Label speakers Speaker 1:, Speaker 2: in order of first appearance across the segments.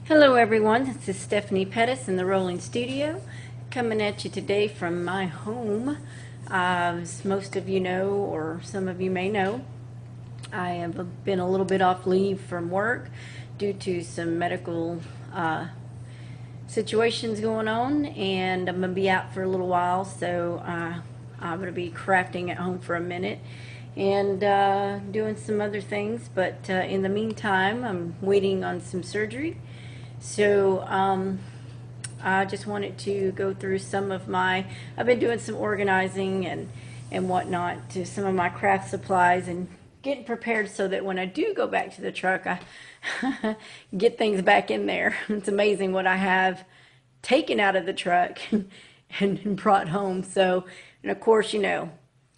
Speaker 1: Hello everyone, this is Stephanie Pettis in the Rolling Studio, coming at you today from my home. As most of you know, or some of you may know, I have been a little bit off leave from work due to some medical situations going on, and I'm going to be out for a little while, so I'm going to be crafting at home for a minute and doing some other things, but in the meantime I'm waiting on some surgery. So I just wanted to go through some of I've been doing some organizing and whatnot to some of my craft supplies and getting prepared so that when I do go back to the truck, I get things back in there. It's amazing what I have taken out of the truck and brought home. So, and of course, you know,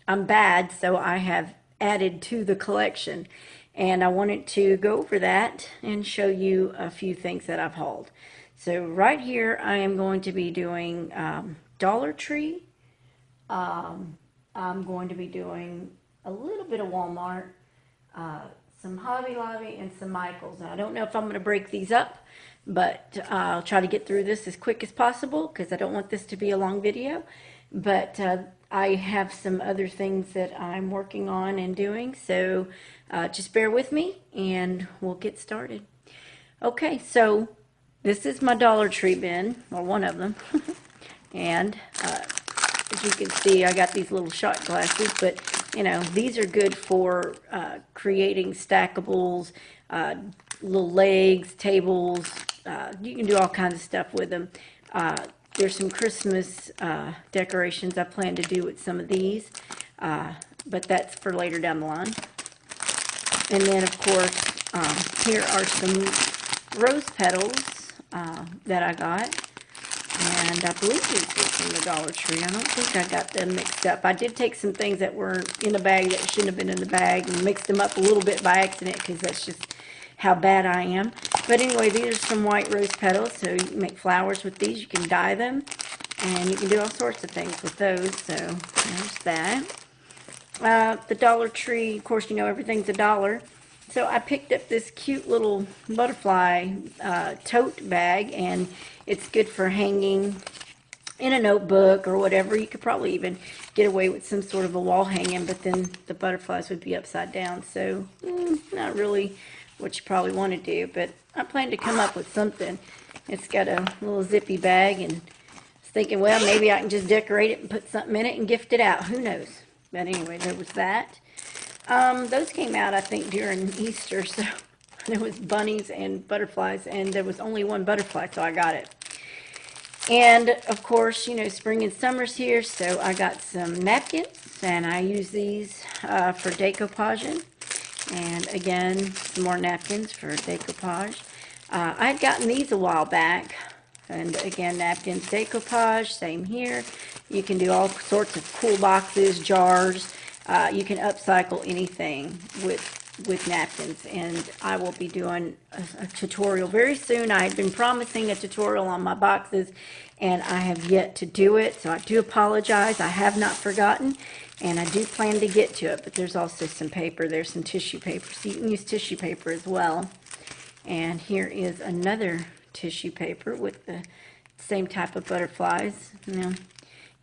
Speaker 1: I'm bad, so I have added to the collection. And I wanted to go over that and show you a few things that I've hauled. So right here I am going to be doing Dollar Tree. I'm going to be doing a little bit of Walmart, some Hobby Lobby, and some Michaels. Now, I don't know if I'm going to break these up, but I'll try to get through this as quick as possible because I don't want this to be a long video. But I have some other things that I'm working on and doing, so just bear with me and we'll get started. Okay, so this is my Dollar Tree bin, or one of them. And as you can see, I got these little shot glasses, but you know, these are good for creating stackables, little legs, tables. You can do all kinds of stuff with them. There's some Christmas decorations I plan to do with some of these, but that's for later down the line. And then, of course, here are some rose petals that I got. And I believe these were from the Dollar Tree. I don't think I got them mixed up. I did take some things that were in the bag that shouldn't have been in the bag and mixed them up a little bit by accident because that's just how bad I am. But anyway, these are some white rose petals, so you can make flowers with these. You can dye them, and you can do all sorts of things with those. So there's that. The Dollar Tree, of course, you know everything's $1. So I picked up this cute little butterfly tote bag, and it's good for hanging in a notebook or whatever. You could probably even get away with some sort of a wall hanging, but then the butterflies would be upside down. So not really what you probably want to do, but I plan to come up with something. It's got a little zippy bag, and I was thinking, well, maybe I can just decorate it and put something in it and gift it out. Who knows? But anyway, there was that. Those came out, I think, during Easter, so there was bunnies and butterflies, and there was only one butterfly, so I got it. And, of course, you know, spring and summer's here, so I got some napkins, and I use these for decoupaging. And, again, some more napkins for decoupage. I had gotten these a while back, and, again, napkins, decoupage, same here. You can do all sorts of cool boxes, jars. You can upcycle anything with napkins, and I will be doing a tutorial very soon. I had been promising a tutorial on my boxes, and I have yet to do it, so I do apologize. I have not forgotten, and I do plan to get to it, but there's also some paper. There's some tissue paper, so you can use tissue paper as well. And here is another tissue paper with the same type of butterflies. Now,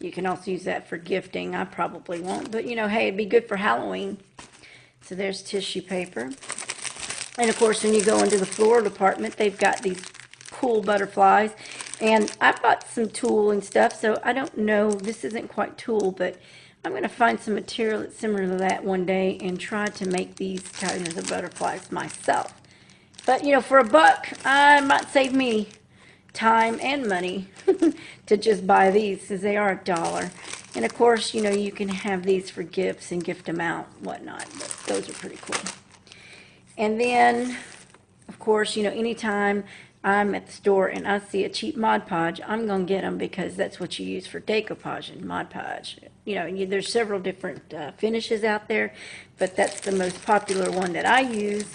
Speaker 1: you can also use that for gifting. I probably won't, but you know, hey, it'd be good for Halloween. So there's tissue paper. And of course, when you go into the floral department, they've got these cool butterflies. And I bought some tulle and stuff, so I don't know, this isn't quite tulle, but I'm going to find some material that's similar to that one day and try to make these kinds of butterflies myself. But you know, for $1, I might save me time and money to just buy these, because they are $1. And of course, you know, you can have these for gifts and gift them out, whatnot, but those are pretty cool. And then, of course, you know, anytime I'm at the store and I see a cheap Mod Podge, I'm going to get them because that's what you use for decoupaging, Mod Podge. You know, there's several different finishes out there, but that's the most popular one that I use.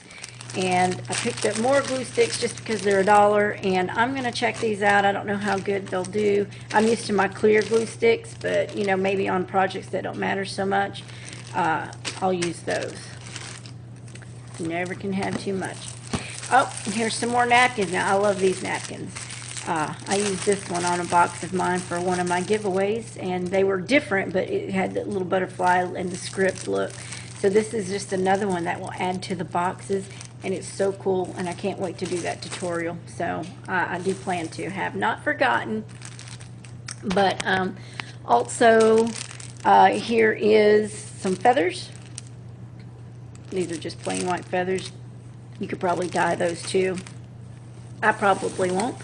Speaker 1: And I picked up more glue sticks just because they're $1, and I'm going to check these out. I don't know how good they'll do. I'm used to my clear glue sticks, but you know, maybe on projects that don't matter so much, I'll use those. You never can have too much. Oh, here's some more napkins. Now, I love these napkins. I used this one on a box of mine for one of my giveaways, and they were different, but it had the little butterfly and the script look. So this is just another one that will add to the boxes, and it's so cool, and I can't wait to do that tutorial. So I do plan to. Have not forgotten. But also, here is some feathers. These are just plain white feathers. You could probably dye those too. I probably won't,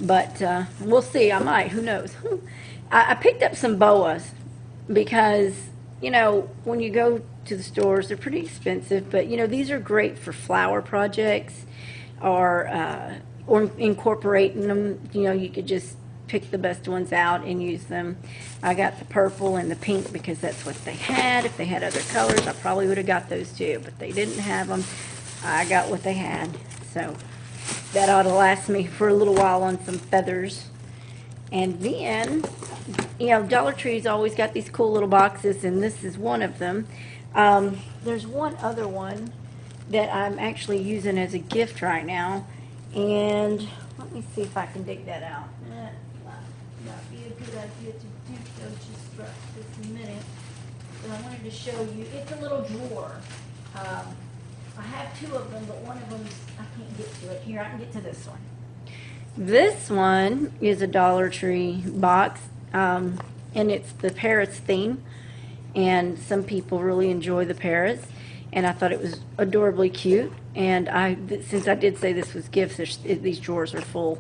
Speaker 1: but we'll see. I might. Who knows? I picked up some boas because, you know, when you go to the stores, they're pretty expensive, but, you know, these are great for flower projects or incorporating them. You know, you could just pick the best ones out and use them. I got the purple and the pink because that's what they had. If they had other colors, I probably would have got those too, but they didn't have them. I got what they had, so that ought to last me for a little while on some feathers. And then, you know, Dollar Tree's always got these cool little boxes, and this is one of them. There's one other one that I'm actually using as a gift right now, and let me see if I can dig that out. Might be a good idea to do so just right this minute. But I wanted to show you, it's a little drawer. I have two of them, but one of them, I can't get to it. Here, I can get to this one. This one is a Dollar Tree box, and it's the parrots theme. And some people really enjoy the parrots, and I thought it was adorably cute. And since I did say this was gifts, these drawers are full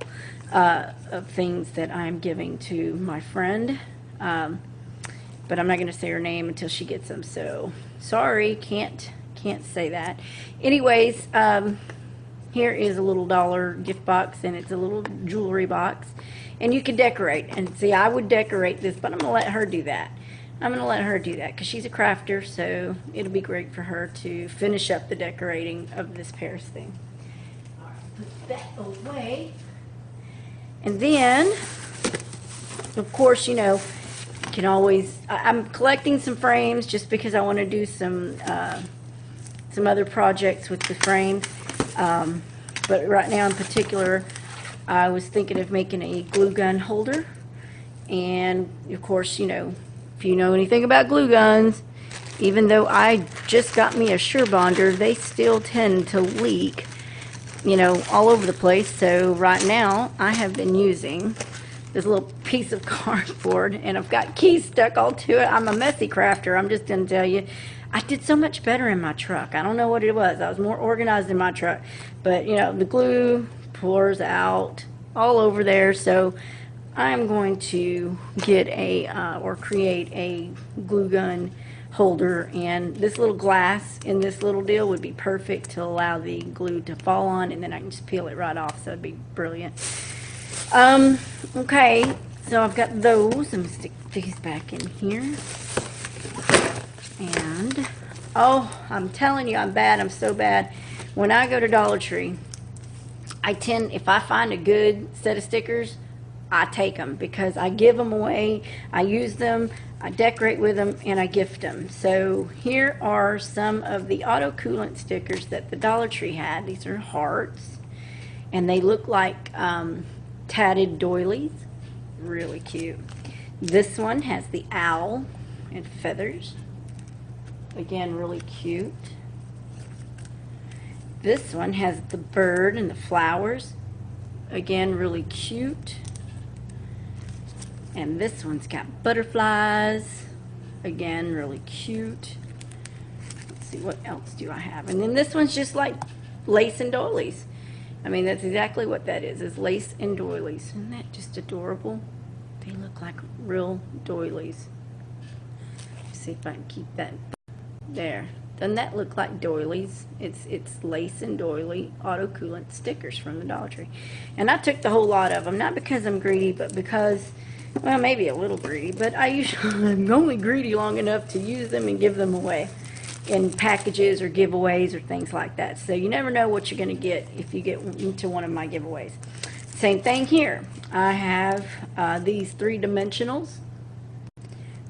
Speaker 1: of things that I'm giving to my friend. But I'm not going to say her name until she gets them. So sorry, can't say that. Anyways, here is a little dollar gift box, and it's a little jewelry box, and you can decorate. And see, I would decorate this, but I'm gonna let her do that. I'm gonna let her do that because she's a crafter, so it'll be great for her to finish up the decorating of this Paris thing. All right, put that away, and then, of course, you know, you can always. I'm collecting some frames just because I want to do some other projects with the frames. But right now in particular, I was thinking of making a glue gun holder. And of course, you know, if you know anything about glue guns, even though I just got me a Sure Bonder, they still tend to leak, you know, all over the place. So right now I have been using this little piece of cardboard, and I've got keys stuck all to it. I'm a messy crafter, I'm just going to tell you. I did so much better in my truck. I don't know what it was. I was more organized in my truck. But, you know, the glue pours out all over there. So I'm going to get or create a glue gun holder. And this little glass in this little deal would be perfect to allow the glue to fall on. And then I can just peel it right off. So it'd be brilliant. Okay, so I've got those. I'm going to stick these back in here. And, oh, I'm telling you, I'm bad. I'm so bad. When I go to Dollar Tree, if I find a good set of stickers, I take them because I give them away, I use them, I decorate with them, and I gift them. So here are some of the auto coolant stickers that the Dollar Tree had. These are hearts, and they look like tatted doilies. Really cute. This one has the owl and feathers. Again, really cute. This one has the bird and the flowers. Again, really cute. And this one's got butterflies. Again, really cute. Let's see, what else do I have? And then this one's just like lace and doilies. I mean, that's exactly what that is lace and doilies. Isn't that just adorable? They look like real doilies. Let's see if I can keep that. There. Doesn't that look like doilies? It's lace and doily auto coolant stickers from the Dollar Tree. And I took the whole lot of them, not because I'm greedy, but because, well, maybe a little greedy, but I'm only greedy long enough to use them and give them away in packages or giveaways or things like that. So you never know what you're going to get if you get into one of my giveaways. Same thing here. I have these 3-dimensionals.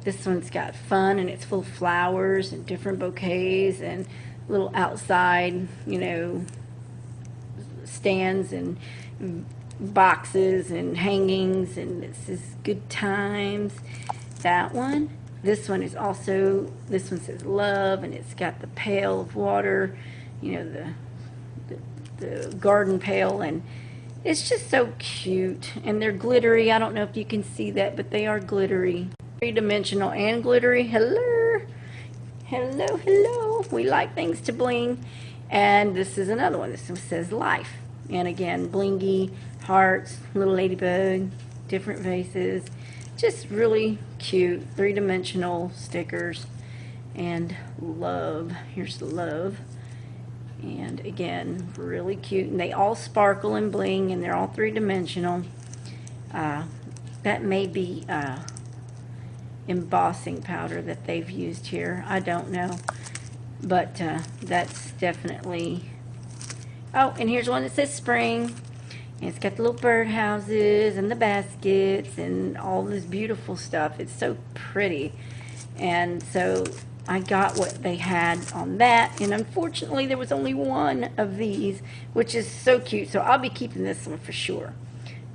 Speaker 1: This one's got fun, and it's full of flowers and different bouquets and little outside, you know, stands and boxes and hangings, and this is Good Times. That one. This one is also, this one says love, and it's got the pail of water, you know, the garden pail, and it's just so cute. And they're glittery. I don't know if you can see that, but they are glittery. Three-dimensional and glittery. Hello. Hello, hello. We like things to bling. And this is another one. This one says life. And again, blingy, hearts, little ladybug, different vases. Just really cute, three-dimensional stickers. And love. Here's the love. And again, really cute. And they all sparkle and bling, and they're all three-dimensional. That may be embossing powder that they've used here. I don't know. But that's definitely... Oh, and here's one that says spring. And it's got the little birdhouses and the baskets and all this beautiful stuff. It's so pretty. And so I got what they had on that. And unfortunately, there was only one of these, which is so cute. So I'll be keeping this one for sure.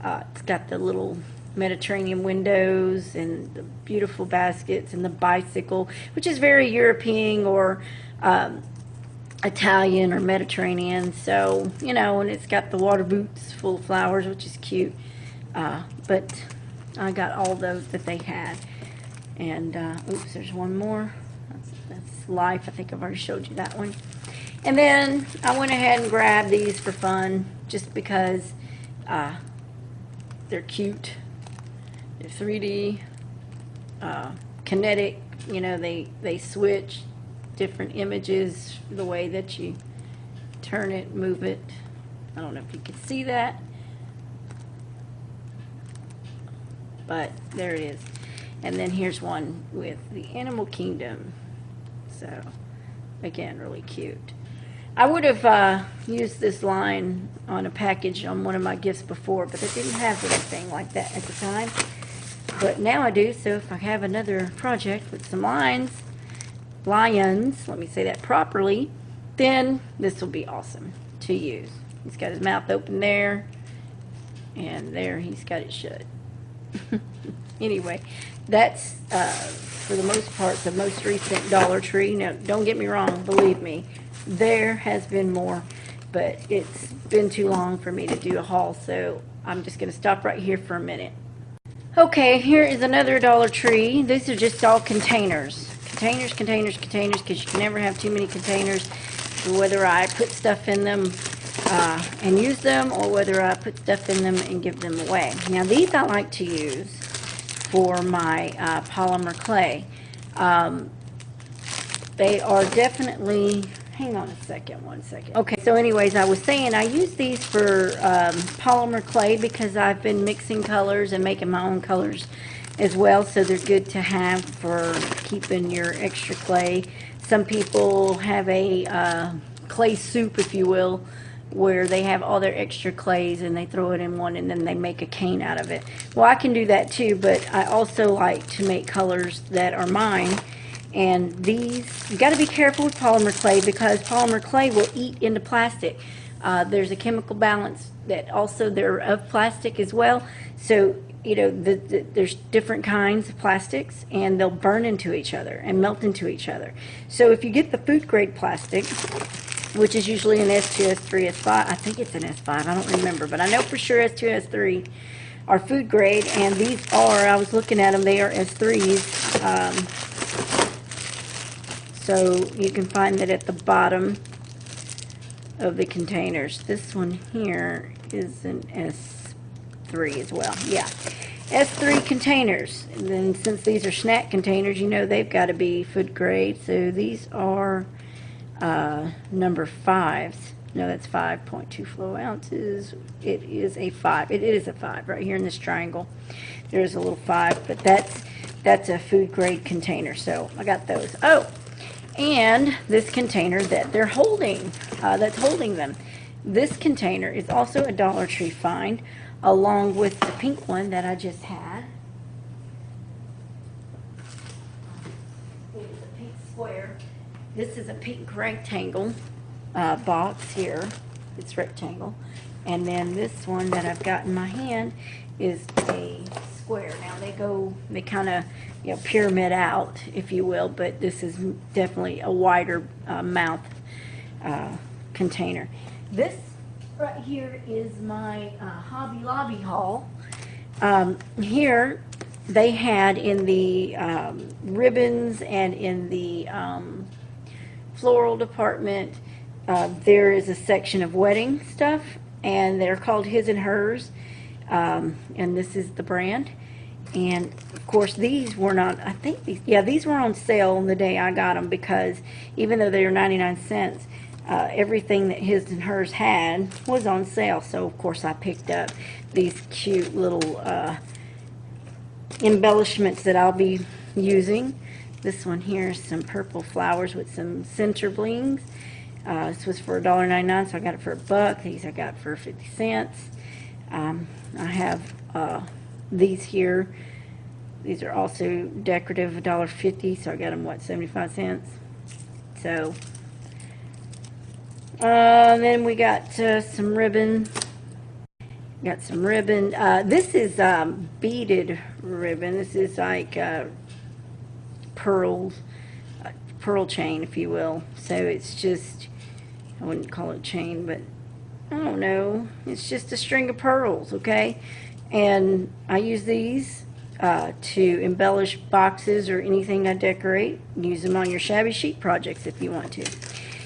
Speaker 1: It's got the little Mediterranean windows and the beautiful baskets and the bicycle, which is very European or Italian or Mediterranean. So, you know, and it's got the water boots full of flowers, which is cute. But I got all those that they had. And, oops, there's one more. That's life. I think I've already showed you that one. And then I went ahead and grabbed these for fun, just because they're cute. They're 3D, kinetic. You know, they switch different images the way that you turn it, move it. I don't know if you can see that, but there it is. And then here's one with the animal kingdom. So again, really cute. I would have used this line on a package on one of my gifts before, but I didn't have anything like that at the time. But now I do, so if I have another project with some lions, let me say that properly, then this will be awesome to use. He's got his mouth open there, and there he's got it shut. Anyway, that's for the most part the most recent Dollar Tree. Now, don't get me wrong, believe me, there has been more, but it's been too long for me to do a haul, so I'm just going to stop right here for a minute. Okay, here is another Dollar Tree. These are just all containers. Containers, because you can never have too many containers, whether I put stuff in them and use them, or whether I put stuff in them and give them away. Now, these I like to use for my polymer clay. They are definitely... Hang on a second, one second. Okay, so anyways, I was saying I use these for polymer clay because I've been mixing colors and making my own colors as well, so they're good to have for keeping your extra clay. Some people have a clay soup, if you will, where they have all their extra clays and they throw it in one and then they make a cane out of it. Well, I can do that too, but I also like to make colors that are mine. And these, you got to be careful with polymer clay, because polymer clay will eat into plastic. There's a chemical balance that also they're of plastic as well. So, you know, there's different kinds of plastics, and they'll burn into each other and melt into each other. So if you get the food grade plastic, which is usually an S2, S3, S5, I think it's an S5, I don't remember, but I know for sure S2, S3 are food grade, and these are, I was looking at them, they are S3s. So you can find that at the bottom of the containers. This one here is an S3 as well. Yeah, S3 containers. And then since these are snack containers, you know they've got to be food grade. So these are number 5s. No, that's 5.2 flow ounces. It is a 5. It is a 5 right here in this triangle. There's a little 5, but that's a food grade container. So I got those. Oh. And this container that they're holding, that's holding them. This container is also a Dollar Tree find, along with the pink one that I just had. It is a pink square. This is a pink rectangle box here. It's rectangle. And then this one that I've got in my hand is a square. Now they kind of, you know, pyramid out, if you will, but this is definitely a wider mouth container. This right here is my Hobby Lobby haul. Here they had in the ribbons and in the floral department, there is a section of wedding stuff, and they're called His and Hers, and this is the brand. And of course these were not, I think these were on sale on the day I got them, because even though they were 99 cents, everything that His and Hers had was on sale. So of course I picked up these cute little embellishments that I'll be using. This one here is some purple flowers with some center blings. This was for $1.99, so I got it for $1. These I got for 50 cents. I have these here. These are also decorative, $1.50, so I got them, what, 75 cents? So, then we got some ribbon. Got some ribbon. This is beaded ribbon. This is like pearl chain, if you will. So it's just, I wouldn't call it chain, but I don't know. It's just a string of pearls, okay? And I use these to embellish boxes or anything I decorate. Use them on your shabby chic projects if you want to.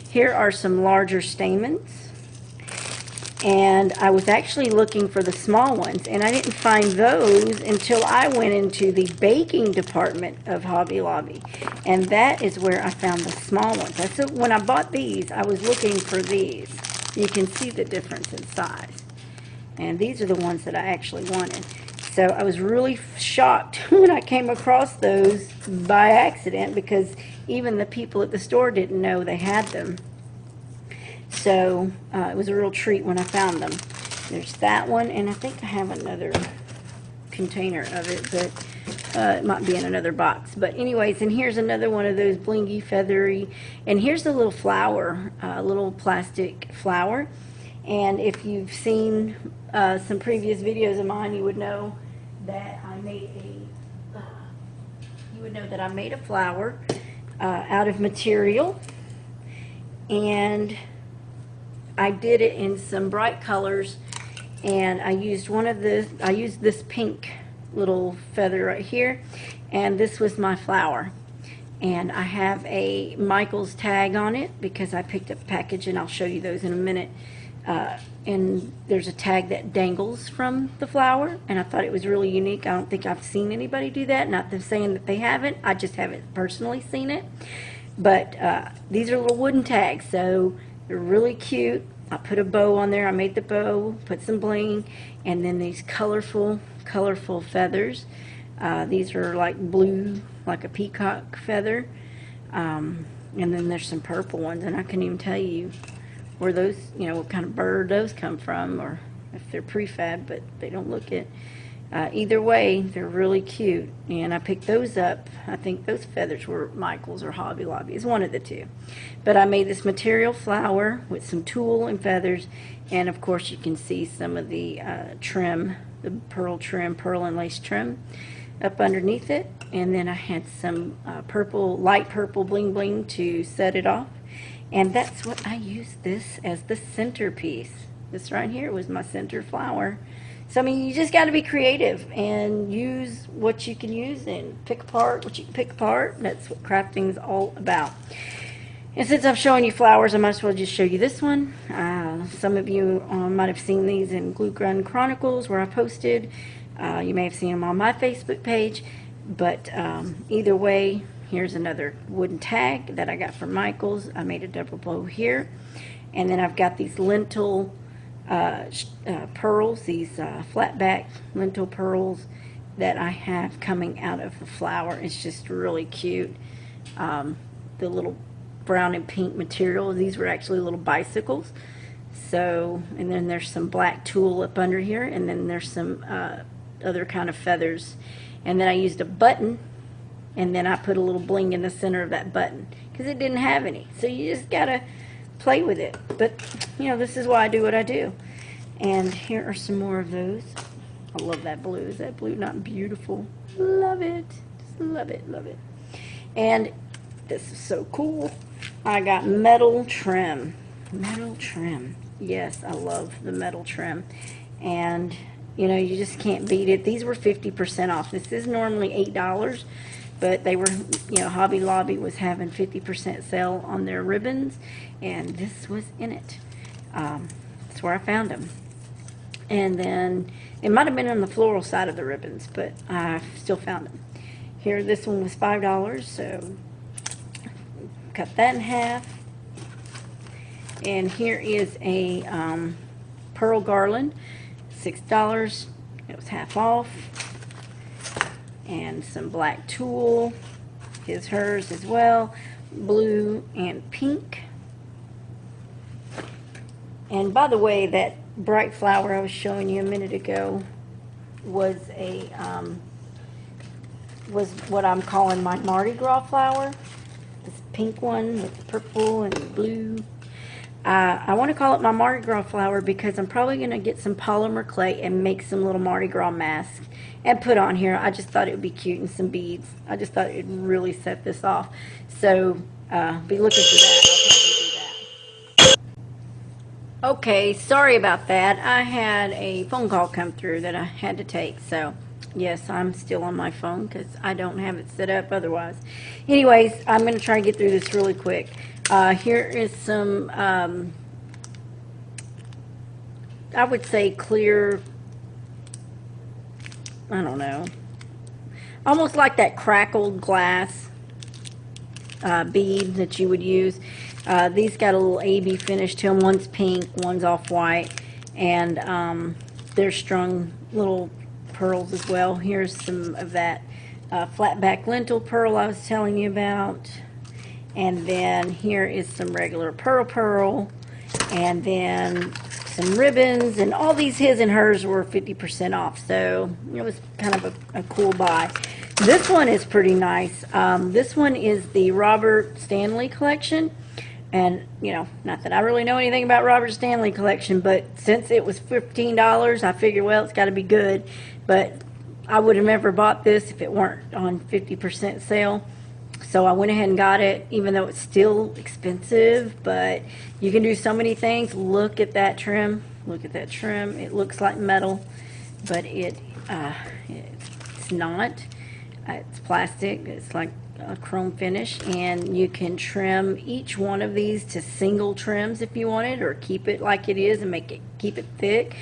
Speaker 1: Here are some larger stamens. And I was actually looking for the small ones, and I didn't find those until I went into the baking department of Hobby Lobby. And that is where I found the small ones. So when I bought these, I was looking for these. You can see the difference in size. And these are the ones that I actually wanted. So I was really shocked when I came across those by accident, because even the people at the store didn't know they had them. So it was a real treat when I found them. There's that one, and I think I have another container of it, but it might be in another box. But anyways, and here's another one of those blingy, feathery, and here's the little flower, little plastic flower. And if you've seen some previous videos of mine, you would know that I made a flower out of material, and I did it in some bright colors, and I used this pink little feather right here, and this was my flower. And I have a Michael's tag on it because I picked up a package, and I'll show you those in a minute. And there's a tag that dangles from the flower, and I thought it was really unique. I don't think I've seen anybody do that. Not them saying that they haven't, I just haven't personally seen it. But these are little wooden tags, so they're really cute. I put a bow on there. I made the bow, put some bling, and then these colorful feathers. These are like blue, like a peacock feather. And then there's some purple ones, and I couldn't even tell you where those, you know, what kind of bird those come from, or if they're prefab, but they don't look it. Either way, they're really cute, and I picked those up. I think those feathers were Michael's or Hobby Lobby's, one of the two. But I made this material flower with some tulle and feathers, and of course you can see some of the trim, the pearl trim, pearl and lace trim up underneath it. And then I had some purple, light purple bling bling to set it off. And that's what I used this as the centerpiece. This right here was my center flower. So, I mean, you just got to be creative and use what you can use and pick apart what you can pick apart. That's what crafting is all about. And since I'm showing you flowers, I might as well just show you this one. Some of you might have seen these in Glue Gun Chronicles where I posted. You may have seen them on my Facebook page. But either way, here's another wooden tag that I got from Michael's. I made a double bow here. And then I've got these lentil pearls, these flat back lentil pearls that I have coming out of the flower. It's just really cute. The little brown and pink material, these were actually little bicycles. So, and then there's some black tulle up under here, and then there's some other kind of feathers. And then I used a button, and then I put a little bling in the center of that button because it didn't have any. So you just gotta play with it. But you know, this is why I do what I do. And here are some more of those. I love that blue. Is that blue not beautiful? Love it. Just love it, love it. And this is so cool. I got metal trim. Metal trim. Yes, I love the metal trim. And, you know, you just can't beat it. These were 50% off. This is normally $8, but they were, you know, Hobby Lobby was having 50% sale on their ribbons, and this was in it. That's where I found them. And then it might have been on the floral side of the ribbons, but I still found them. Here, this one was $5, so cut that in half. And here is a pearl garland, $6. It was half off. And some black tulle, hers as well, blue and pink. And by the way, that bright flower I was showing you a minute ago was a was what I'm calling my Mardi Gras flower. This pink one with the purple and the blue. I want to call it my Mardi Gras flower because I'm probably going to get some polymer clay and make some little Mardi Gras masks and put on here. I just thought it would be cute, and some beads. I just thought it would really set this off. So be looking for that. I'll probably do that. Okay, sorry about that. I had a phone call come through that I had to take. So yes, I'm still on my phone because I don't have it set up otherwise. Anyways, I'm going to try and get through this really quick. Here is some, I would say clear, I don't know, almost like that crackled glass bead that you would use. These got a little AB finish to them. One's pink, one's off-white, and they're strung little pearls as well. Here's some of that flat back lentil pearl I was telling you about. And then here is some regular pearl, and then some ribbons, and all these his and hers were 50% off, so it was kind of a cool buy. This one is pretty nice. This one is the Robert Stanley collection, and you know, not that I really know anything about Robert Stanley collection, but since it was $15, I figured, well, it's got to be good, but I would have never bought this if it weren't on 50% sale. So I went ahead and got it, even though it's still expensive, but you can do so many things. Look at that trim. Look at that trim. It looks like metal, but it's not. It's plastic. It's like a chrome finish, and you can trim each one of these to single trims if you wanted, or keep it like it is and keep it thick.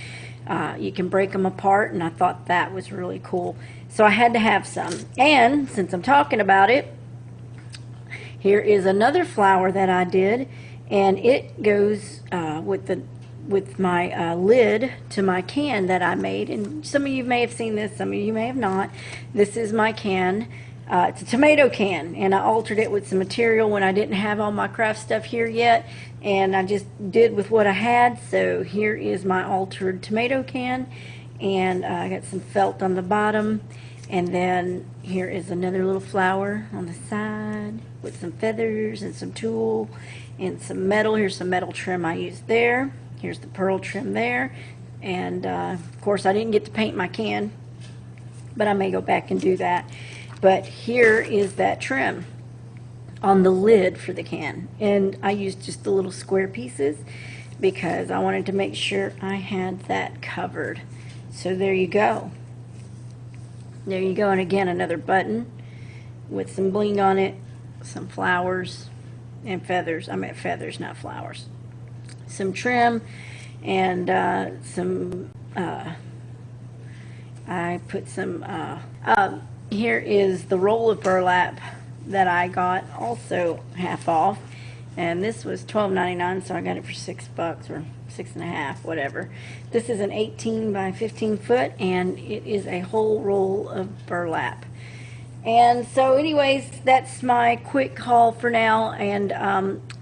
Speaker 1: You can break them apart, and I thought that was really cool. So I had to have some. And since I'm talking about it, here is another flower that I did, and it goes with my lid to my can that I made. And some of you may have seen this, some of you may have not. This is my can. It's a tomato can, and I altered it with some material when I didn't have all my craft stuff here yet, and I just did with what I had. So here is my altered tomato can, and I got some felt on the bottom. And then here is another little flower on the side with some feathers and some tulle and some metal. Here's some metal trim I used there. Here's the pearl trim there. And of course I didn't get to paint my can, but I may go back and do that. But here is that trim on the lid for the can. And I used just the little square pieces because I wanted to make sure I had that covered. So there you go. There you go, and again, another button with some bling on it, some flowers and feathers. I meant feathers, not flowers. Some trim, and some, I put some, here is the roll of burlap that I got, also half off, and this was $12.99, so I got it for $6 or $6.50, whatever. This is an 18 by 15 foot, and it is a whole roll of burlap. And so anyways, that's my quick haul for now, and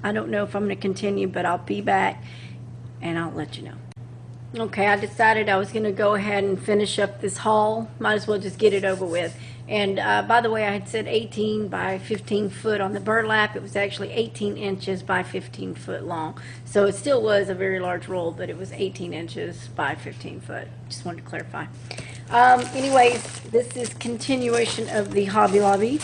Speaker 1: I don't know if I'm going to continue, but I'll be back and I'll let you know. Okay, I decided I was going to go ahead and finish up this haul. Might as well just get it over with. And by the way, I had said 18 by 15 foot on the burlap. It was actually 18 inches by 15 foot long. So it still was a very large roll, but it was 18 inches by 15 foot. Just wanted to clarify. Anyways, this is continuation of the Hobby Lobby.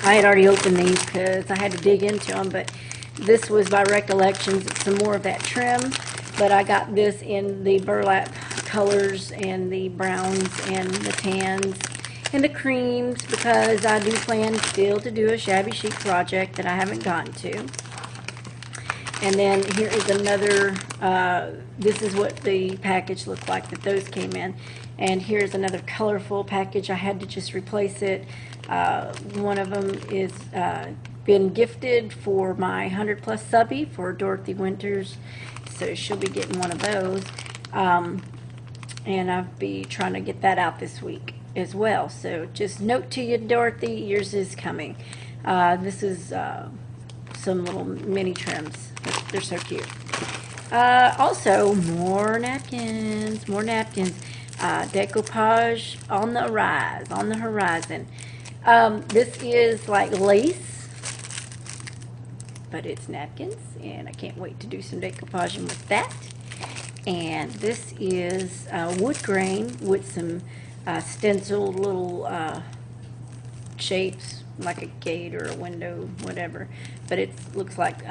Speaker 1: I had already opened these because I had to dig into them, but this was by recollections. It's some more of that trim. But I got this in the burlap colors and the browns and the tans and the creams because I do plan still to do a shabby chic project that I haven't gotten to. And then here is another, this is what the package looked like that those came in. And here's another colorful package. I had to just replace it. One of them is been gifted for my 100 plus subby for Dorothy Winters. So she'll be getting one of those. And I'll be trying to get that out this week as well. So just note to you, Dorothy, yours is coming. This is some little mini trims. They're so cute. Also, more napkins. Decoupage on the rise, on the horizon. This is like lace, but it's napkins, and I can't wait to do some decoupaging with that. And this is wood grain with some stenciled little shapes, like a gate or a window, whatever. But it looks like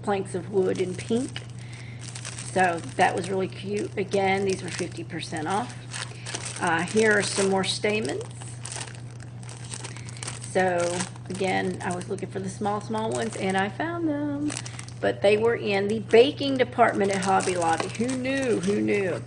Speaker 1: planks of wood in pink. So that was really cute. Again, these were 50% off. Here are some more stamens. So again, I was looking for the small ones, and I found them. But they were in the baking department at Hobby Lobby. Who knew? Who knew?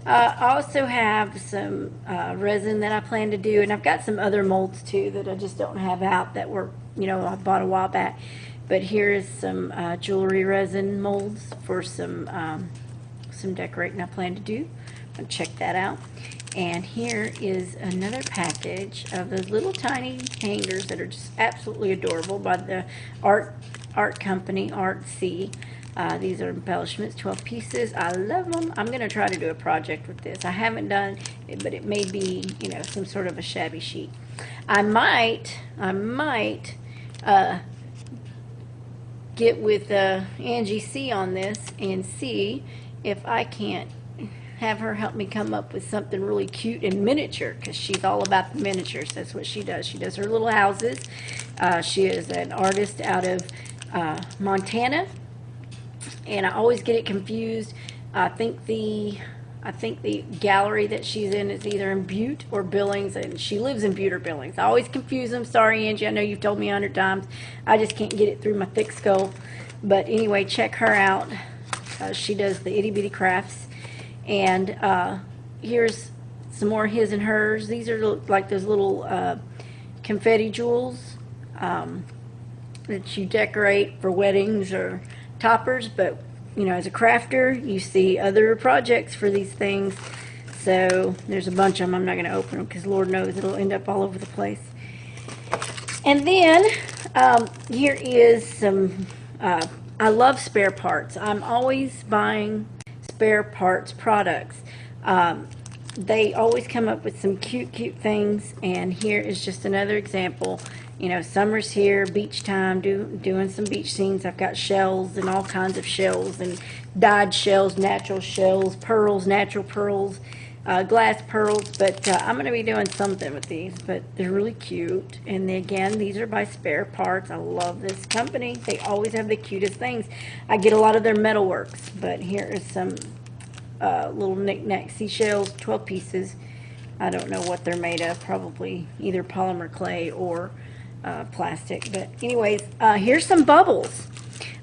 Speaker 1: I also have some resin that I plan to do, and I've got some other molds too that I just don't have out that were, I bought a while back. But here is some jewelry resin molds for some decorating I plan to do. I'll check that out. And here is another package of those little tiny hangers that are just absolutely adorable by the art company, Angie C. These are embellishments, 12 pieces. I love them. I'm going to try to do a project with this. I haven't done it, but it may be, some sort of a shabby chic. I might get with Angie C on this and see if I can't have her help me come up with something really cute and miniature, because she's all about the miniatures. That's what she does. She does her little houses. She is an artist out of Montana, and I always get it confused. I think the gallery that she's in is either in Butte or Billings, and she lives in Butte or Billings. I always confuse them. Sorry, Angie. I know you've told me 100 times. I just can't get it through my thick skull. But anyway, check her out. She does the itty bitty crafts. And here's some more his and hers. These are like those little confetti jewels that you decorate for weddings or toppers. But, as a crafter, you see other projects for these things. So there's a bunch of them. I'm not going to open them because Lord knows it'll end up all over the place. And then here is some, I love spare parts. I'm always buying spare parts products. They always come up with some cute things, and here is just another example. Summer's here, beach time, doing some beach scenes. I've got shells and all kinds of shells, and dyed shells, natural shells, pearls, natural pearls, glass pearls. But I'm going to be doing something with these, but they're really cute. And again, these are by Spare Parts. I love this company. They always have the cutest things. I get a lot of their metalworks, but here is some little knick-knack seashells, 12 pieces. I don't know what they're made of, probably either polymer clay or plastic. But anyways, here's some bubbles.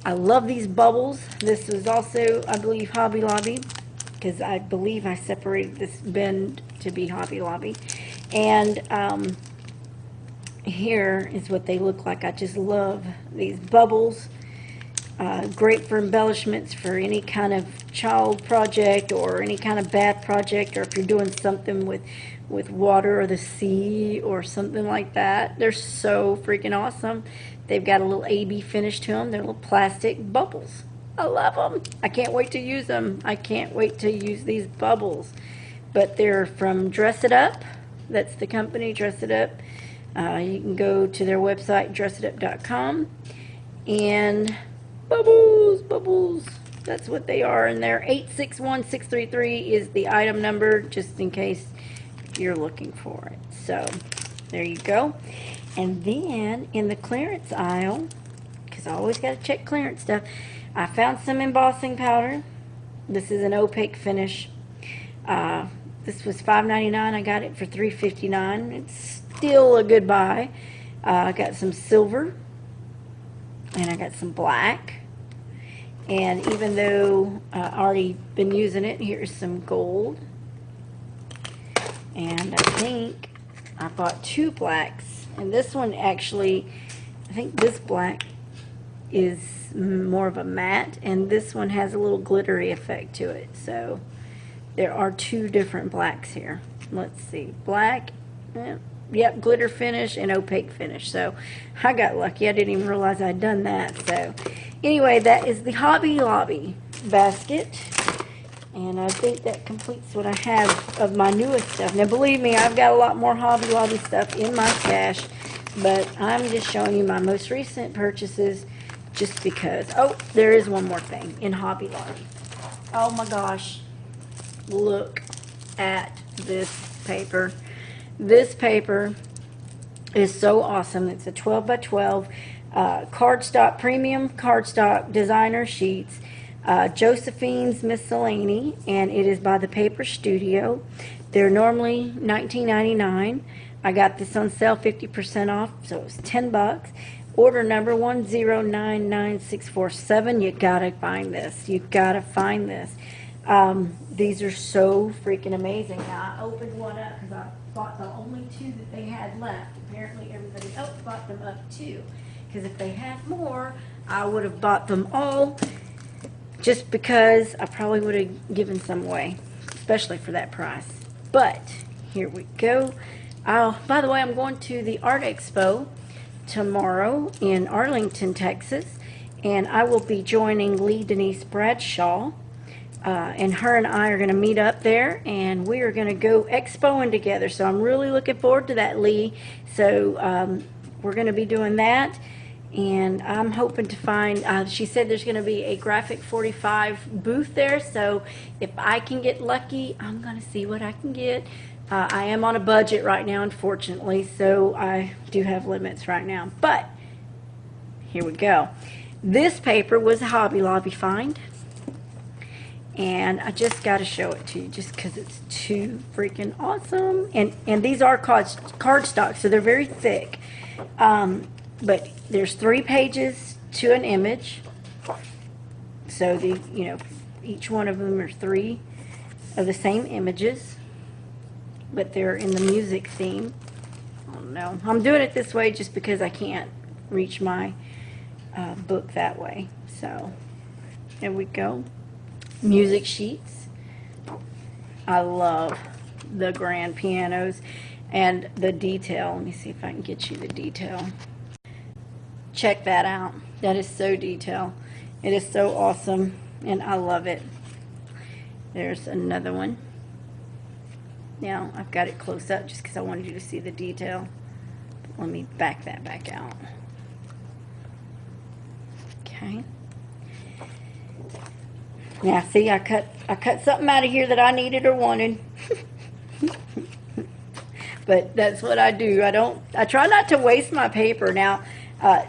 Speaker 1: I love these bubbles. This was also, I believe, Hobby Lobby, because I believe I separated this bin to be Hobby Lobby. And here is what they look like. I just love these bubbles. Great for embellishments for any kind of child project or any kind of bath project, or if you're doing something with water or the sea or something like that. They're so freaking awesome. They've got a little AB finish to them. They're little plastic bubbles. I love them. I can't wait to use them. I can't wait to use these bubbles. But they're from Dress It Up. That's the company, Dress It Up. You can go to their website, dressitup.com. And bubbles, bubbles. That's what they are. And they're 861633 is the item number, just in case you're looking for it. So there you go. And then in the clearance aisle, because I always got to check clearance stuff, I found some embossing powder. This is an opaque finish. This was $5.99. I got it for $3.59. It's still a good buy. I got some silver, and I got some black. And even though I already been using it, here's some gold. And I think I bought 2 blacks. And this one actually, I think this black is more of a matte, and this one has a little glittery effect to it. So there are 2 different blacks here. Let's see, black, yep, glitter finish and opaque finish. So I got lucky. I didn't even realize I'd done that. So anyway, that is the Hobby Lobby basket. And I think that completes what I have of my newest stuff. Now, believe me, I've got a lot more Hobby Lobby stuff in my stash, but I'm just showing you my most recent purchases just because. Oh, there is one more thing in Hobby Lobby. Oh my gosh. Look at this paper. This paper is so awesome. It's a 12 by 12 cardstock, premium cardstock designer sheets. Josephine's Miscellany, and it is by the Paper Studio. They're normally $19.99. I got this on sale 50% off, so it was $10. Order number 1099647. You gotta find this. You gotta find this. These are so freaking amazing. Now I opened one up because I bought the only 2 that they had left. Apparently everybody else bought them up too. Because if they had more, I would have bought them all. Just because I probably would have given some away, especially for that price. But here we go. By the way, I'm going to the Art Expo tomorrow in Arlington, Texas, and I will be joining Leigh Denise Bradshaw, and her and I are going to meet up there, and we are going to go expoing together. So I'm really looking forward to that, Leigh. So we're going to be doing that. And I'm hoping to find, she said there's going to be a Graphic 45 booth there, so if I can get lucky, I'm going to see what I can get. I am on a budget right now, unfortunately, so I do have limits right now. But here we go. This paper was a Hobby Lobby find, and I just got to show it to you just because it's too freaking awesome. And these are cardstock, so they're very thick. But there's 3 pages to an image. So each one of them are 3 of the same images, but they're in the music theme. I don't know. I'm doing it this way just because I can't reach my book that way. So there we go. Music sheets. I love the grand pianos and the detail. Let me see if I can get you the detail. Check that out. That is so detailed. It is so awesome, and I love it. There's another one. Now, I've got it close up just because I wanted you to see the detail. Let me back that back out. Okay. Now, see, I cut something out of here that I needed or wanted. But that's what I do. I try not to waste my paper. Now,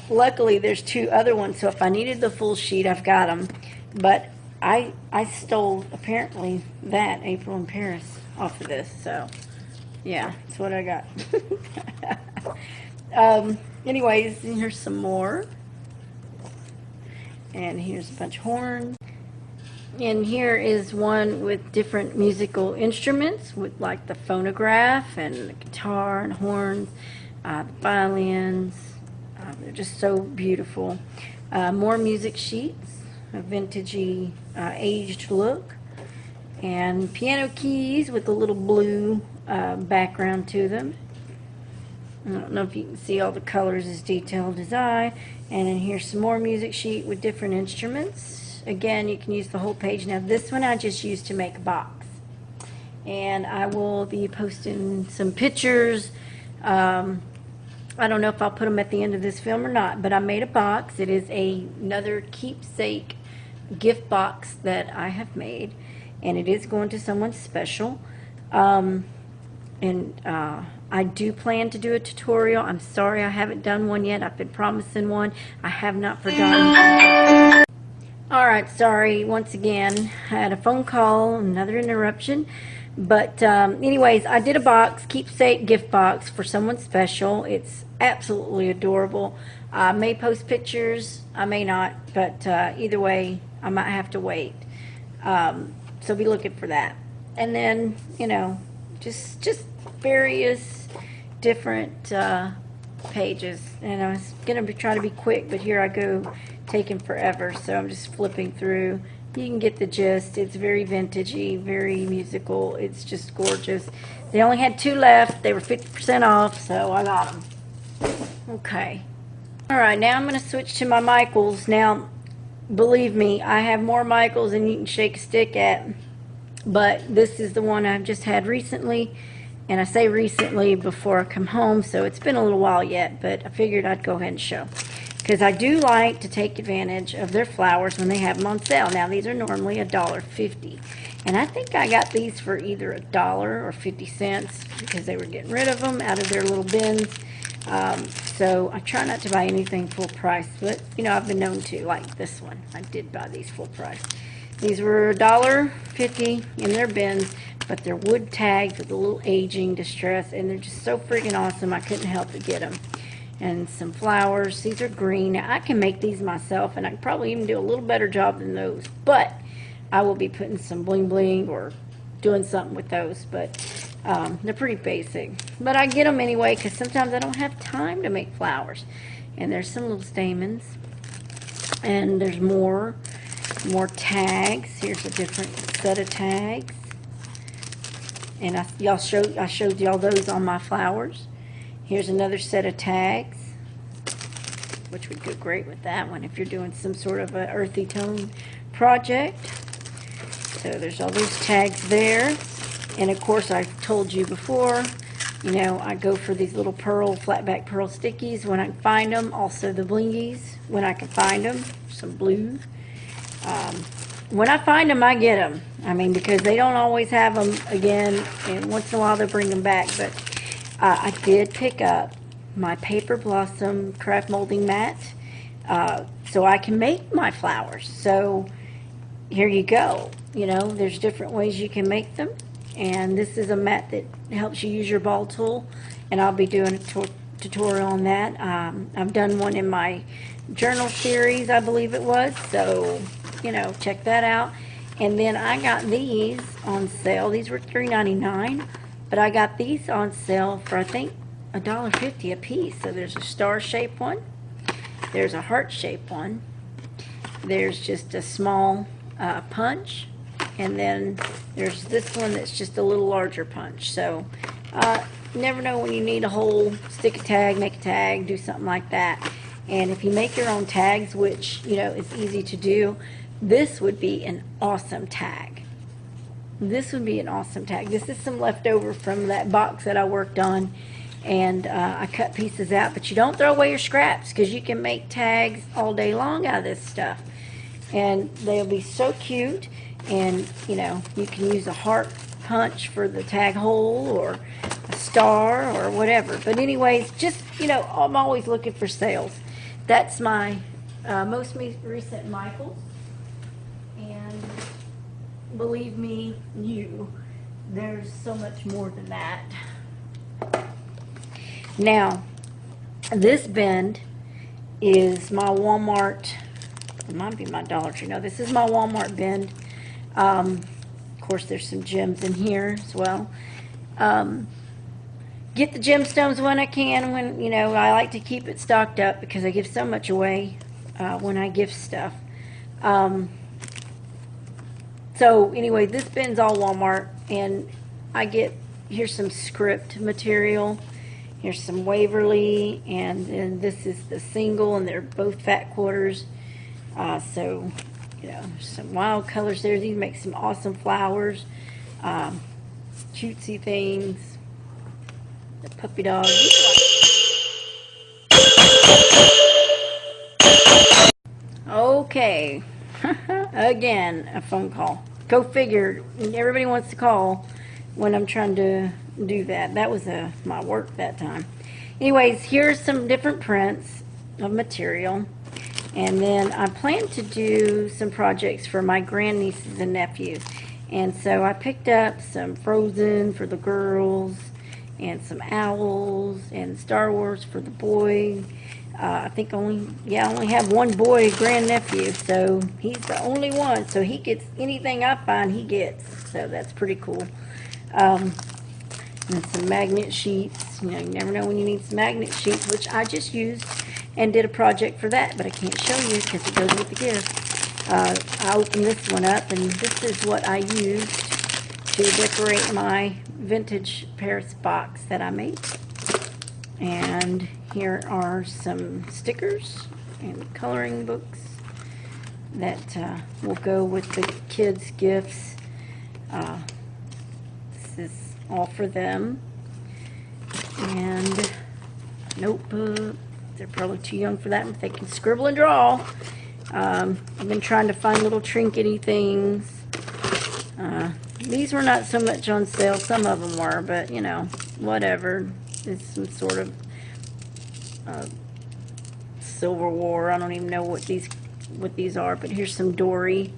Speaker 1: luckily, there's 2 other ones, so if I needed the full sheet, I've got them. But I stole, apparently, that April in Paris off of this, so yeah, that's what I got. Anyways, here's some more. And here's a bunch of horns. And here is one with different musical instruments, with like the phonograph and the guitar and horns, the violins. They're just so beautiful. More music sheets, a vintagey, aged look, and piano keys with a little blue background to them. I don't know if you can see all the colors as detailed as I. And then here's some more music sheet with different instruments. again, you can use the whole page. Now this one I just used to make a box, and I will be posting some pictures. I don't know if I'll put them at the end of this film or not, but I made a box. It is another keepsake gift box that I have made, and it is going to someone special. I do plan to do a tutorial. I'm sorry I haven't done one yet. I've been promising one. I have not forgotten. Alright, sorry once again. I had a phone call, another interruption. But anyways, I did a box, keepsake gift box for someone special. It's absolutely adorable. I may post pictures, I may not, but either way, I might have to wait. So be looking for that. And then, you know, just various different pages. And I was going to try to be quick, but here I go, taking forever. So I'm just flipping through. You can get the gist. It's very vintagey, very musical. It's just gorgeous. They only had 2 left. They were 50% off, so I got them. Okay. All right, now I'm going to switch to my Michaels. Now, believe me, I have more Michaels than you can shake a stick at. But this is the one I've just had recently. And I say recently before I come home, so it's been a little while yet. But I figured I'd go ahead and show. Because I do like to take advantage of their flowers when they have them on sale. Now, these are normally $1.50. And I think I got these for either $1 or 50 cents because they were getting rid of them out of their little bins. So I try not to buy anything full price. But, you know, I've been known to, like this one. I did buy these full price. These were $1.50 in their bins, but they're wood tagged with a little aging distress. And they're just so freaking awesome, I couldn't help but get them. And some flowers. These are green. Now, I can make these myself, and I can probably even do a little better job than those. But I will be putting some bling bling or doing something with those. But they're pretty basic. But I get them anyway because sometimes I don't have time to make flowers. And there's some little stamens. And there's more tags. Here's a different set of tags. And I showed y'all those on my flowers. Here's another set of tags, which would go great with that one if you're doing some sort of an earthy tone project. So there's all those tags there. And of course, I've told you before, you know, I go for these little flat back pearl stickies when I can find them. Also the blingies when I can find them. Some blue. When I find them, I get them. I mean, because they don't always have them again, and once in a while they'll bring them back. But I did pick up my Paper Blossom craft molding mat so I can make my flowers. So here you go. You know, there's different ways you can make them. And this is a mat that helps you use your ball tool. And I'll be doing a tutorial on that. I've done one in my journal series, I believe it was. So, you know, check that out. And then I got these on sale. These were $3.99. But I got these on sale for, I think, $1.50 a piece. So there's a star-shaped one. There's a heart-shaped one. There's just a small punch. And then there's this one that's just a little larger punch. So you never know when you need a whole stick a tag, make a tag, do something like that. And if you make your own tags, which, you know, is easy to do, this would be an awesome tag. This would be an awesome tag. This is some leftover from that box that I worked on, and I cut pieces out. But you don't throw away your scraps because you can make tags all day long out of this stuff. And they'll be so cute. And, you know, you can use a heart punch for the tag hole or a star or whatever. But anyways, just, you know, I'm always looking for sales. That's my most recent Michaels. And believe me, there's so much more than that. Now, this bend is my Walmart, it might be my Dollar Tree. No, this is my Walmart bend. Of course, there's some gems in here as well. Get the gemstones when I can. When, you know, I like to keep it stocked up because I give so much away when I gift stuff. So anyway, this bin's all Walmart, and I get, here's some script material, here's some Waverly, and then this is the single, and they're both fat quarters. So you know, some wild colors there. These make some awesome flowers, cutesy things. The puppy dog. Okay, again, a phone call. Go figure, everybody wants to call when I'm trying to do that. That was my work that time. Anyways, here's some different prints of material. And then I plan to do some projects for my grandnieces and nephews. And so I picked up some Frozen for the girls, and some owls, and Star Wars for the boy. I think I only have one boy grandnephew, so he's the only one. So he gets anything I find, he gets. So that's pretty cool. And some magnet sheets. You know, you never know when you need some magnet sheets, which I just used and did a project for that, but I can't show you because it goes with the gift. I opened this one up, and this is what I used to decorate my vintage Paris box that I made. And here are some stickers and coloring books that will go with the kids' gifts. This is all for them. And notebook. They're probably too young for that, but they can scribble and draw. I've been trying to find little trinkety things. These were not so much on sale. Some of them were, but you know, whatever. It's some sort of Silver War. I don't even know what these are, but here's some Dory,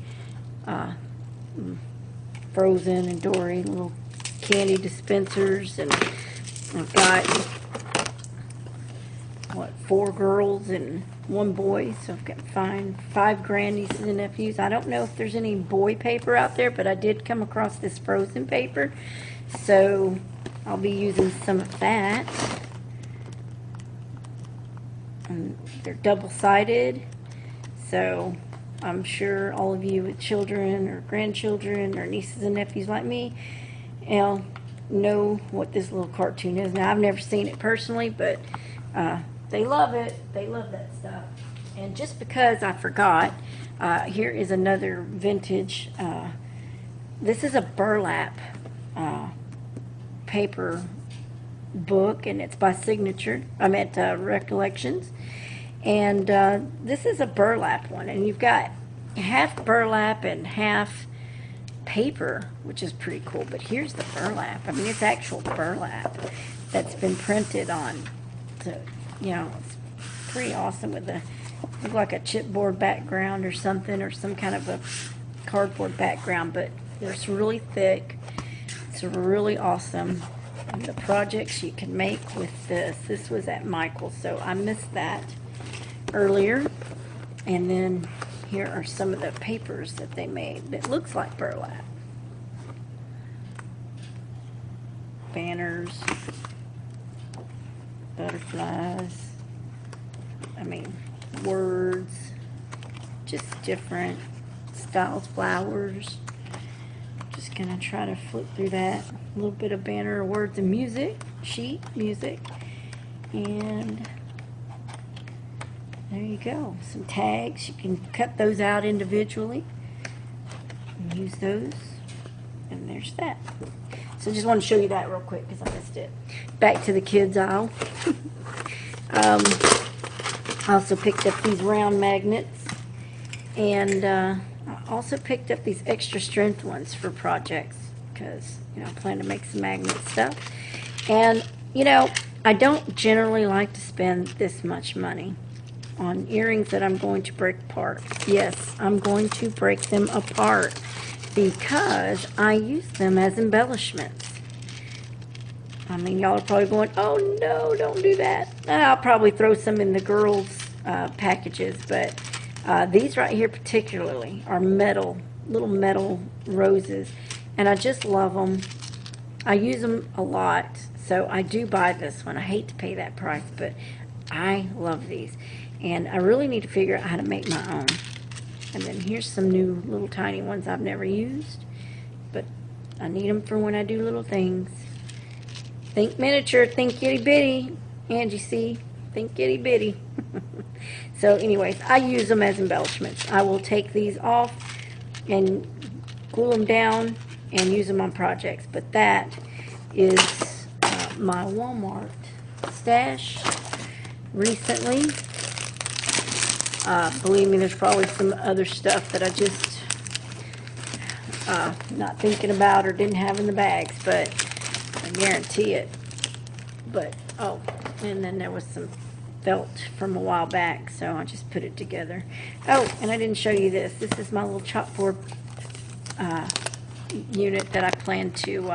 Speaker 1: Frozen and Dory, little candy dispensers, and I've got 4 girls and 1 boy, so I've got 5 grandnieces and nephews. I don't know if there's any boy paper out there, but I did come across this Frozen paper, so I'll be using some of that. And they're double-sided, so I'm sure all of you with children or grandchildren or nieces and nephews like me, know what this little cartoon is. Now, I've never seen it personally, but they love it. They love that stuff. And just because I forgot, here is another vintage. This is a burlap paper book, and it's by Signature. I'm at Recollections. And this is a burlap one. And you've got half burlap and half paper, which is pretty cool. But here's the burlap. I mean, it's actual burlap that's been printed on. So, you know, it's pretty awesome with the, look like a chipboard background or something, or some kind of a cardboard background, but it's really thick. It's really awesome. And the projects you can make with this was at Michael's, so I missed that earlier. And then here are some of the papers that they made that looks like burlap. Banners, butterflies, I mean, words, just different styles, flowers. Just gonna try to flip through that. A little bit of banner, words, and music, sheet music, and there you go. Some tags. You can cut those out individually and use those. And there's that. So just want to show you that real quick because I missed it. Back to the kids aisle. I also picked up these round magnets, and I also picked up these extra strength ones for projects because, you know, I plan to make some magnet stuff. And, you know, I don't generally like to spend this much money on earrings that I'm going to break apart. Yes, I'm going to break them apart because I use them as embellishments. I mean, y'all are probably going, oh no, don't do that. I'll probably throw some in the girls' packages, but these right here particularly are metal, little metal roses, and I just love them. I use them a lot, so I do buy this one. I hate to pay that price, but I love these. And I really need to figure out how to make my own. And then here's some new little tiny ones I've never used, but I need them for when I do little things. Think miniature, think itty bitty. Angie C, think itty bitty. So anyways, I use them as embellishments. I will take these off and glue them down and use them on projects. But that is my Walmart stash recently. Believe me, there's probably some other stuff that I just not thinking about or didn't have in the bags, but I guarantee it. But, oh, and then there was some felt from a while back, so I just put it together. Oh, and I didn't show you this. This is my little chalkboard unit that I plan to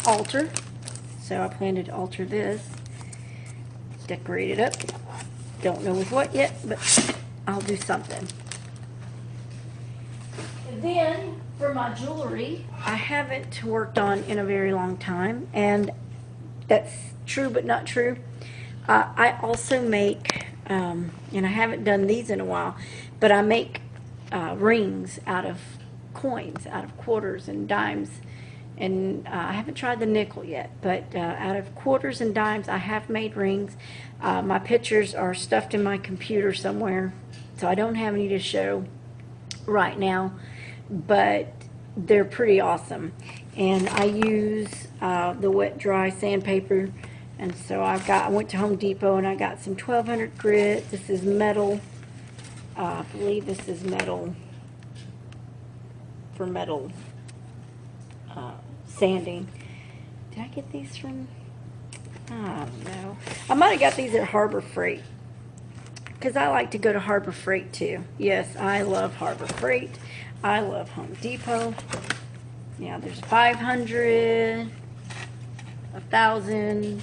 Speaker 1: alter. So I plan to alter this, decorate it up. Don't know with what yet, but I'll do something. And then for my jewelry, I haven't worked on in a very long time, and that's true but not true. I also make, and I haven't done these in a while, but I make rings out of coins, out of quarters and dimes. And I haven't tried the nickel yet, but out of quarters and dimes, I have made rings. My pictures are stuffed in my computer somewhere, so I don't have any to show right now, but they're pretty awesome. And I use the wet dry sandpaper, and so I went to Home Depot and I got some 1200 grit. This is metal. I believe this is metal for metal sanding. Did I get these from, I don't know. I might have got these at Harbor Freight, because I like to go to Harbor Freight too. Yes, I love Harbor Freight. I love Home Depot. Yeah, there's 500, 1,000,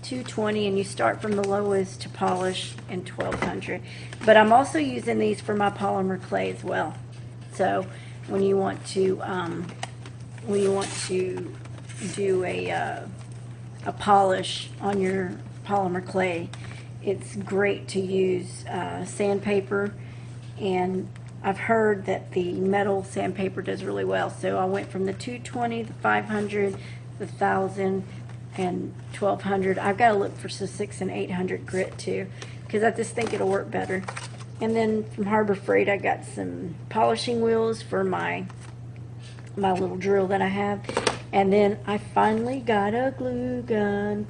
Speaker 1: 220, and you start from the lowest to polish, and 1,200. But I'm also using these for my polymer clay as well. So when you want to do a polish on your polymer clay, it's great to use sandpaper, and I've heard that the metal sandpaper does really well. So I went from the 220, the 500, the 1,000, and 1,200. I've got to look for some 600 and 800 grit too, because I just think it'll work better. And then from Harbor Freight, I got some polishing wheels for my little drill that I have. And then I finally got a glue gun.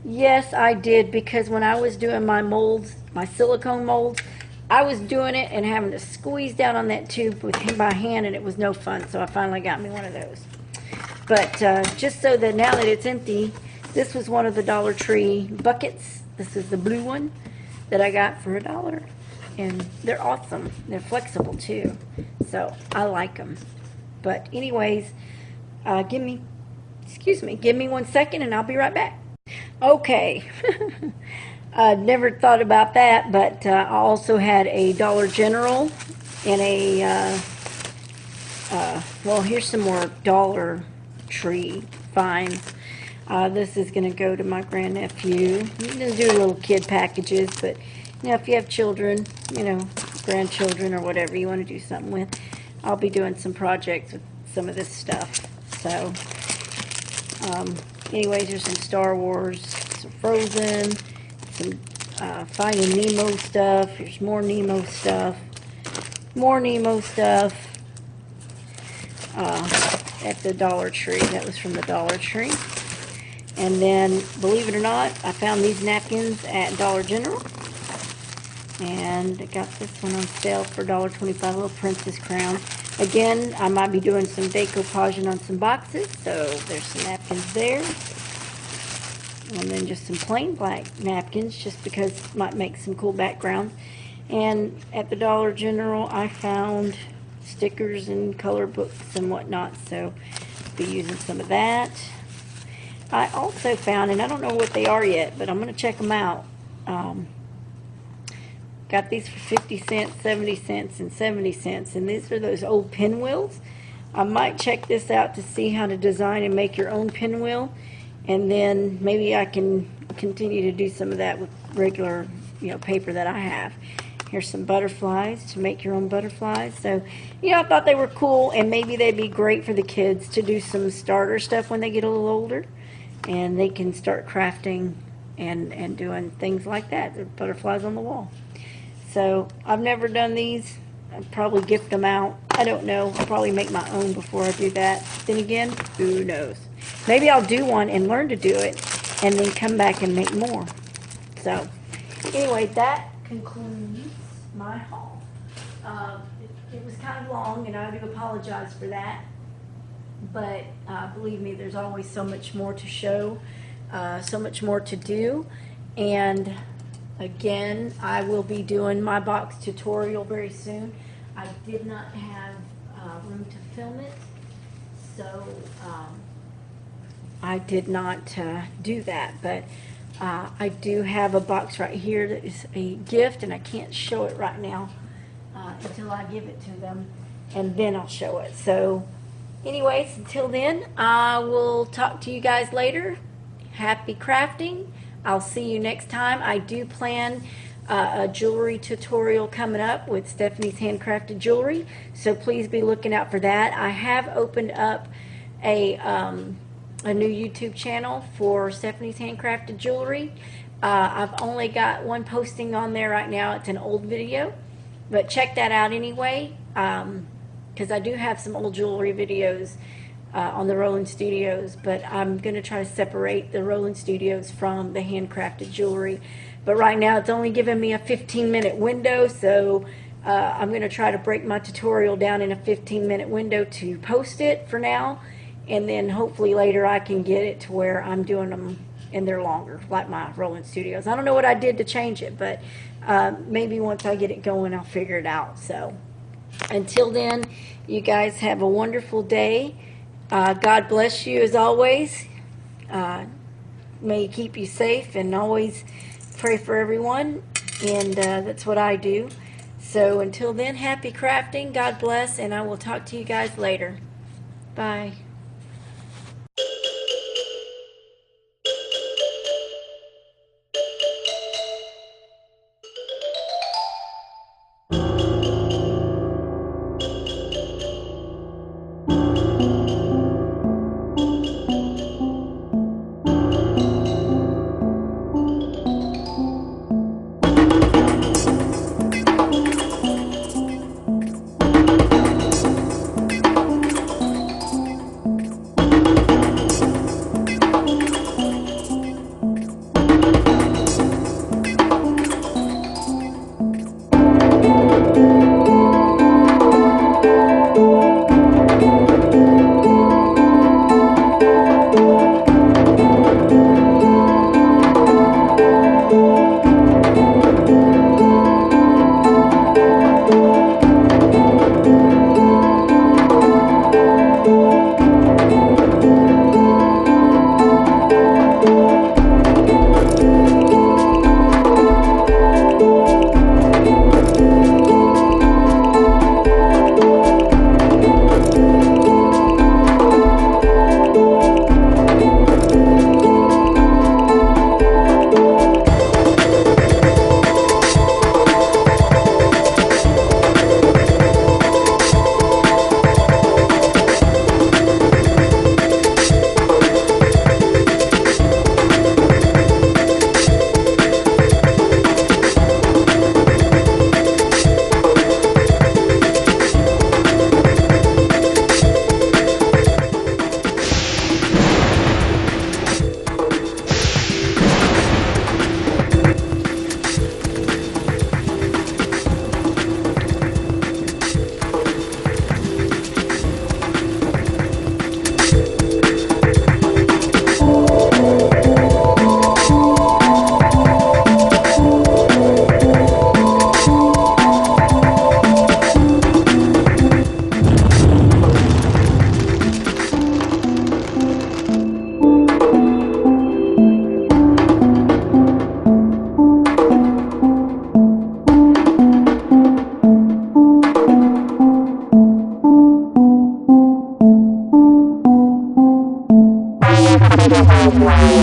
Speaker 1: Yes, I did, because when I was doing my molds, my silicone molds, I was doing it and having to squeeze down on that tube by hand, and it was no fun. So I finally got me one of those. But just so that now that it's empty, this was one of the Dollar Tree buckets. This is the blue one that I got for $1. And they're awesome. They're flexible too. So I like them. But anyways, give me 1 second and I'll be right back. Okay. I never thought about that, but I also had a Dollar General and a, well, here's some more Dollar Tree finds. This is going to go to my grandnephew. You can do little kid packages, but you know, if you have children, you know, grandchildren or whatever you want to do something with, I'll be doing some projects with some of this stuff. So, anyways, there's some Star Wars, some Frozen, some Finding Nemo stuff. Here's more Nemo stuff. More Nemo stuff. At the Dollar Tree. That was from the Dollar Tree. And then, believe it or not, I found these napkins at Dollar General. And I got this one on sale for $1.25, little princess crown. Again, I might be doing some decoupaging on some boxes, so there's some napkins there. And then just some plain black napkins, just because it might make some cool background. And at the Dollar General, I found stickers and color books and whatnot, so I'll be using some of that. I also found, and I don't know what they are yet, but I'm going to check them out. Got these for 50 cents, 70 cents, and 70 cents, and these are those old pinwheels. I might check this out to see how to design and make your own pinwheel, and then maybe I can continue to do some of that with regular, you know, paper that I have. Here's some butterflies to make your own butterflies. So, you know, I thought they were cool, and maybe they'd be great for the kids to do some starter stuff when they get a little older. and they can start crafting and doing things like that. They're butterflies on the wall. So I've never done these. I'll probably gift them out. I don't know. I'll probably make my own before I do that. Then again, who knows? Maybe I'll do one and learn to do it and then come back and make more. So anyway, that concludes my haul. It was kind of long, and I do apologize for that. But believe me, there's always so much more to show, so much more to do. And again, I will be doing my box tutorial very soon. I did not have room to film it, so I did not do that. But I do have a box right here that is a gift, and I can't show it right now until I give it to them, and then I'll show it. So anyways, until then, I will talk to you guys later. Happy crafting. I'll see you next time. I do plan a jewelry tutorial coming up with Stefanies Handcrafted Jewelry, so please be looking out for that. I have opened up a new YouTube channel for Stefanies Handcrafted Jewelry. I've only got one posting on there right now. It's an old video, but check that out anyway, because I do have some old jewelry videos on the Rolling Studios, but I'm going to try to separate the Rolling Studios from the handcrafted jewelry. But right now it's only giving me a 15-minute window, so I'm going to try to break my tutorial down in a 15-minute window to post it for now, and then hopefully later I can get it to where I'm doing them and they're longer, like my Rolling Studios. I don't know what I did to change it, but maybe once I get it going I'll figure it out. So until then, you guys have a wonderful day. God bless you as always. May He keep you safe, and always pray for everyone, and that's what I do. So until then, happy crafting, God bless, and I will talk to you guys later. Bye.
Speaker 2: Wow.